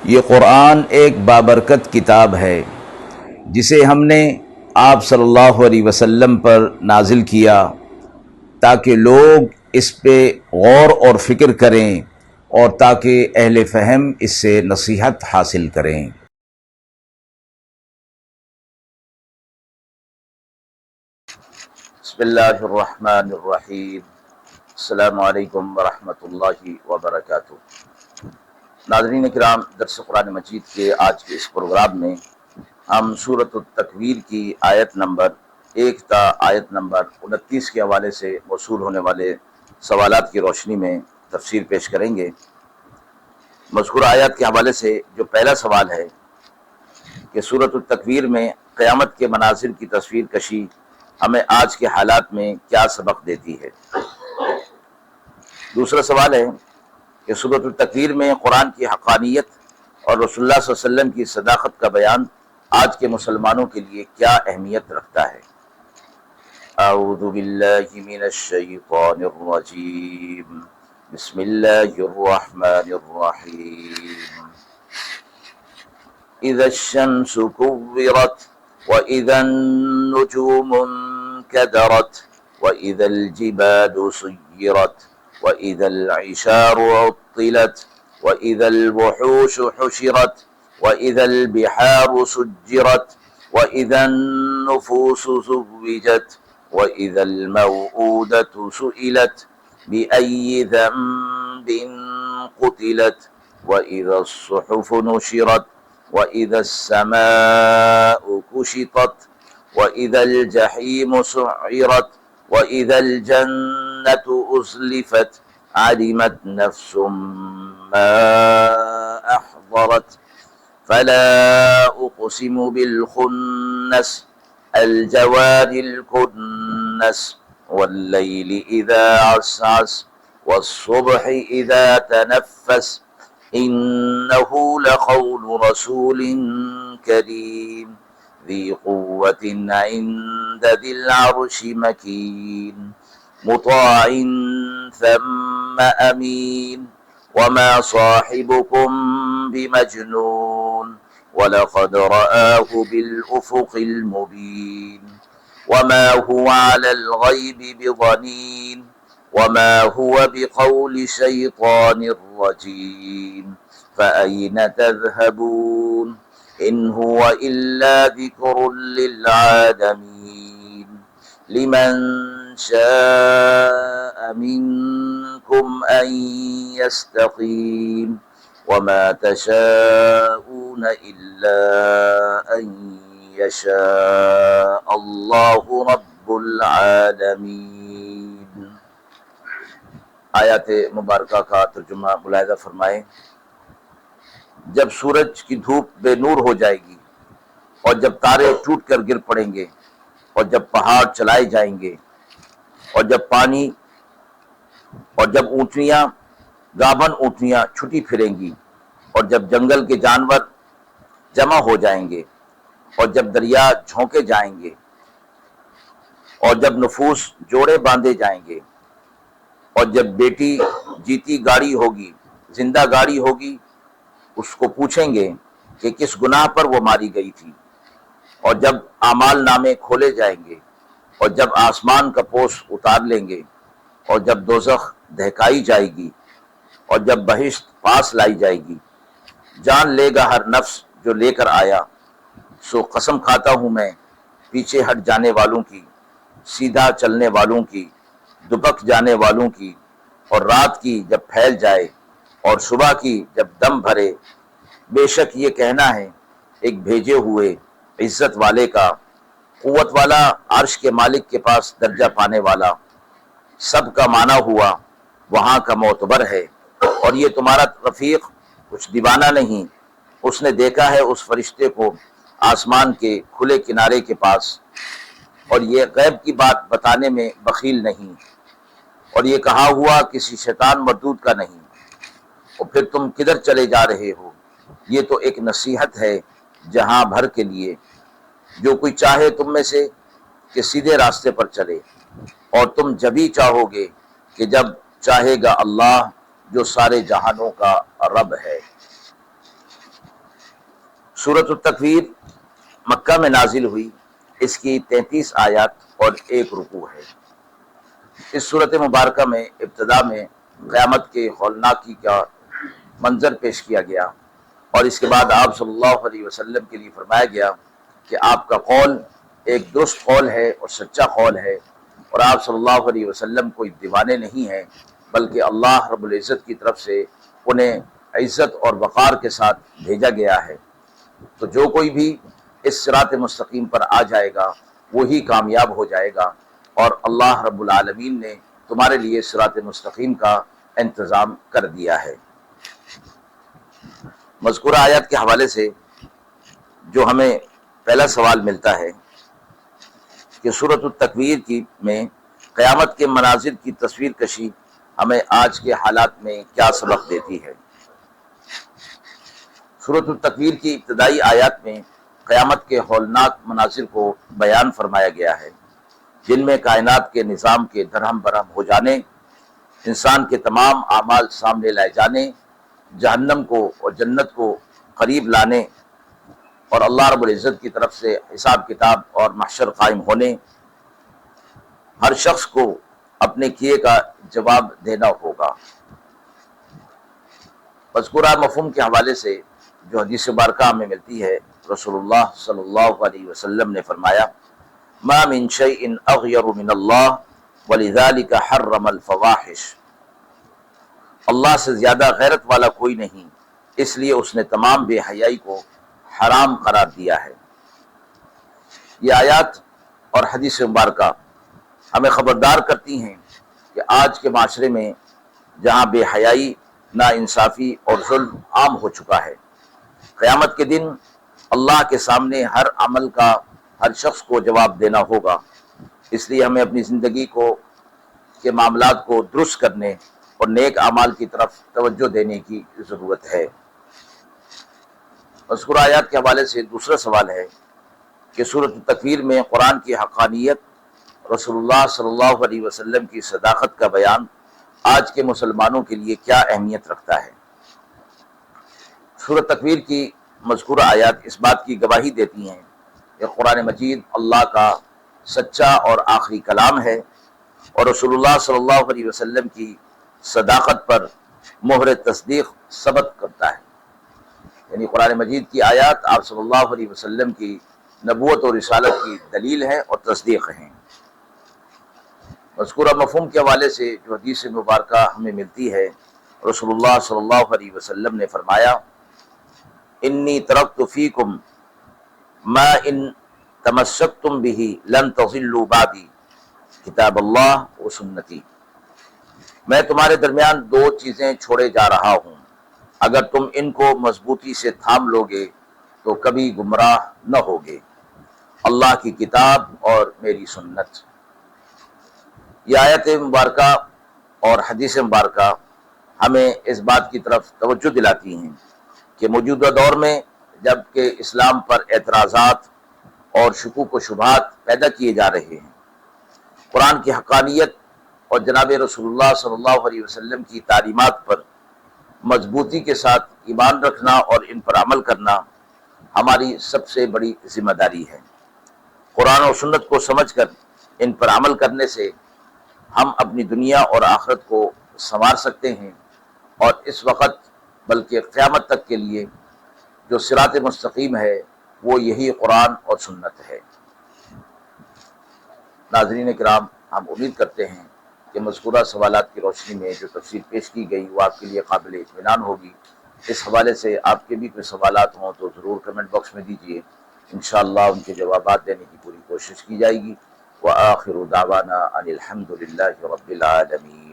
یہ قرآن ایک بابرکت کتاب ہے جسے ہم نے آپ صلی اللہ علیہ وسلم پر نازل کیا تاکہ لوگ اس پہ غور اور فکر کریں اور تاکہ اہل فہم اس سے نصیحت حاصل کریں۔ بسم اللہ الرحمن الرحیم۔ السلام علیکم ورحمۃ اللہ وبرکاتہ۔ ناظرین کرام، درس قرآن مجید کے آج کے اس پروگرام میں ہم سورۃ التکویر کی آیت نمبر 1 تا آیت نمبر 29 کے حوالے سے موصول ہونے والے سوالات کی روشنی میں تفسیر پیش کریں گے۔ مذکورہ آیات کے حوالے سے جو پہلا سوال ہے کہ سورۃ التکویر میں قیامت کے مناظر کی تصویر کشی ہمیں آج کے حالات میں کیا سبق دیتی ہے۔ دوسرا سوال ہے کہ سورۃ التکویر میں قرآن کی حقانیت اور رسول اللہ صلی اللہ علیہ وسلم کی صداقت کا بیان آج کے مسلمانوں کے لیے کیا اہمیت رکھتا ہے۔ اعوذ باللہ من الشیطان الرجیم، بسم اللہ الرحمن الرحیم۔ اذا الشمس كورت واذا النجوم انكدرت واذا الجبال سيرت واذا العشار عطلت واذا الوحوش حشرت واذا البحار سجرت واذا النفوس زوجت واذا الموءودة سئلت بأي ذنب قتلت واذا الصحف نشرت واذا السماء كشطت واذا الجحيم سعرت واذا الجنة أزلفت علمت نفس ما أحضرت فلا أقسم بالخنس الجوار الكنس والليل إذا عسعس والصبح إذا تنفس إنه لقول رسول كريم ذي قوة عند ذي العرش مكين مطاع ثم أمين وما صاحبكم بمجنون ولقد رآه بالأفق المبين وما هو على الغيب بضنين وما هو بقول شيطان رجيم فأين تذهبون إن هو إلا ذكر للعالمين لمن شاء منكم أن يستقيم وما تشاءون إلا أن يشاء الله رب العالمين۔ آیات مبارکہ کا ترجمہ ملاحظہ فرمائیں۔ جب سورج کی دھوپ بے نور ہو جائے گی اور جب تارے ٹوٹ کر گر پڑیں گے اور جب پہاڑ چلائے جائیں گے اور جب پانی اور جب اونٹنیاں گابن اونٹنیاں چھٹی پھریں گی اور جب جنگل کے جانور جمع ہو جائیں گے اور جب دریا جھونکے جائیں گے اور جب نفوس جوڑے باندھے جائیں گے اور جب بیٹی جیتی گاڑی ہوگی زندہ گاڑی ہوگی اس کو پوچھیں گے کہ کس گناہ پر وہ ماری گئی تھی اور جب اعمال نامے کھولے جائیں گے اور جب آسمان کا پوش اتار لیں گے اور جب دوزخ دہکائی جائے گی اور جب بہشت پاس لائی جائے گی جان لے گا ہر نفس جو لے کر آیا سو قسم کھاتا ہوں میں پیچھے ہٹ جانے والوں کی سیدھا چلنے والوں کی دبک جانے والوں کی اور رات کی جب پھیل جائے اور صبح کی جب دم بھرے بے شک یہ کہنا ہے ایک بھیجے ہوئے عزت والے کا قوت والا عرش کے مالک کے پاس درجہ پانے والا سب کا معنی ہوا وہاں کا معتبر ہے اور یہ تمہارا رفیق کچھ دیوانہ نہیں، اس نے دیکھا ہے اس فرشتے کو آسمان کے کھلے کنارے کے پاس اور یہ غیب کی بات بتانے میں بخیل نہیں اور یہ کہا ہوا کسی شیطان مردود کا نہیں اور پھر تم کدھر چلے جا رہے ہو۔ یہ تو ایک نصیحت ہے جہاں بھر کے لیے جو کوئی چاہے تم میں سے کہ سیدھے راستے پر چلے اور تم جبھی چاہو گے کہ جب چاہے گا اللہ جو سارے جہانوں کا رب ہے۔ سورۃ التکویر مکہ میں نازل ہوئی، اس کی 33 آیات اور 1 رکوع ہے۔ اس صورت مبارکہ میں ابتدا میں قیامت کے ہولناکی کا منظر پیش کیا گیا، اور اس کے بعد آپ صلی اللہ علیہ وسلم کے لیے فرمایا گیا کہ آپ کا قول ایک درست قول ہے اور سچا قول ہے، اور آپ صلی اللہ علیہ وسلم کوئی دیوانے نہیں ہیں، بلکہ اللہ رب العزت کی طرف سے انہیں عزت اور وقار کے ساتھ بھیجا گیا ہے۔ تو جو کوئی بھی اس صراط مستقیم پر آ جائے گا وہی کامیاب ہو جائے گا، اور اللہ رب العالمین نے تمہارے لیے صراط مستقیم کا انتظام کر دیا ہے۔ مذکورہ آیات کے حوالے سے جو ہمیں پہلا سوال ملتا ہے کہ سورۃ التکویر میں قیامت کے مناظر کی تصویر کشی ہمیں آج کے حالات میں کیا سبق دیتی ہے۔ سورۃ التکویر کی ابتدائی آیات میں قیامت کے ہولناک مناظر کو بیان فرمایا گیا ہے، جن میں کائنات کے نظام کے درہم برہم ہو جانے، انسان کے تمام اعمال سامنے لائے جانے، جہنم کو اور جنت کو قریب لانے، اور اللہ رب العزت کی طرف سے حساب کتاب اور محشر قائم ہونے، ہر شخص کو اپنے کیے کا جواب دینا ہوگا۔ مذکورہ مفہوم کے حوالے سے جو حدیث مبارکہ ہمیں ملتی ہے، رسول اللہ صلی اللہ علیہ وسلم نے فرمایا ما من شیء اغیر من اللہ ولذلک حرم الفواحش، اللہ سے زیادہ غیرت والا کوئی نہیں، اس لیے اس نے تمام بے حیائی کو حرام قرار دیا ہے۔ یہ آیات اور حدیث مبارکہ ہمیں خبردار کرتی ہیں کہ آج کے معاشرے میں جہاں بے حیائی، ناانصافی اور ظلم عام ہو چکا ہے، قیامت کے دن اللہ کے سامنے ہر عمل کا ہر شخص کو جواب دینا ہوگا۔ اس لیے ہمیں اپنی زندگی کے معاملات کو درست کرنے اور نیک اعمال کی طرف توجہ دینے کی ضرورت ہے۔ مذکورہ آیات کے حوالے سے دوسرا سوال ہے کہ سورۃ التکویر میں قرآن کی حقانیت، رسول اللہ صلی اللہ علیہ وسلم کی صداقت کا بیان آج کے مسلمانوں کے لیے کیا اہمیت رکھتا ہے۔ سورۃ تکویر کی مذکورہ آیات اس بات کی گواہی دیتی ہیں کہ قرآن مجید اللہ کا سچا اور آخری کلام ہے، اور رسول اللہ صلی اللہ علیہ وسلم کی صداقت پر مہر تصدیق ثبت کرتا ہے۔ یعنی قرآن مجید کی آیات آپ صلی اللہ علیہ وسلم کی نبوت اور رسالت کی دلیل ہیں اور تصدیق ہیں۔ مذکورہ مفہوم کے حوالے سے جو حدیث مبارکہ ہمیں ملتی ہے، رسول اللہ صلی اللہ علیہ وسلم نے فرمایا انی ترکت فیکم ما ان تمسکتم به لن تضلوا بعدی کتاب اللہ و سنتی، میں تمہارے درمیان 2 چیزیں چھوڑے جا رہا ہوں، اگر تم ان کو مضبوطی سے تھام لوگے تو کبھی گمراہ نہ ہوگے، اللہ کی کتاب اور میری سنت۔ یہ آیت مبارکہ اور حدیث مبارکہ ہمیں اس بات کی طرف توجہ دلاتی ہیں کہ موجودہ دور میں جب کہ اسلام پر اعتراضات اور شکوک و شبہات پیدا کیے جا رہے ہیں، قرآن کی حقانیت اور جناب رسول اللہ صلی اللہ علیہ وسلم کی تعلیمات پر مضبوطی کے ساتھ ایمان رکھنا اور ان پر عمل کرنا ہماری سب سے بڑی ذمہ داری ہے۔ قرآن اور سنت کو سمجھ کر ان پر عمل کرنے سے ہم اپنی دنیا اور آخرت کو سنوار سکتے ہیں، اور اس وقت بلکہ قیامت تک کے لیے جو صراط مستقیم ہے وہ یہی قرآن اور سنت ہے۔ ناظرین کرام، ہم امید کرتے ہیں کہ مذکورہ سوالات کی روشنی میں جو تفصیل پیش کی گئی وہ آپ کے لیے قابل اطمینان ہوگی۔ اس حوالے سے آپ کے بھی کوئی سوالات ہوں تو ضرور کمنٹ باکس میں دیجیے، انشاءاللہ ان کے جوابات دینے کی پوری کوشش کی جائے گی۔ وآخر دعوانا ان الحمد للہ رب العالمین۔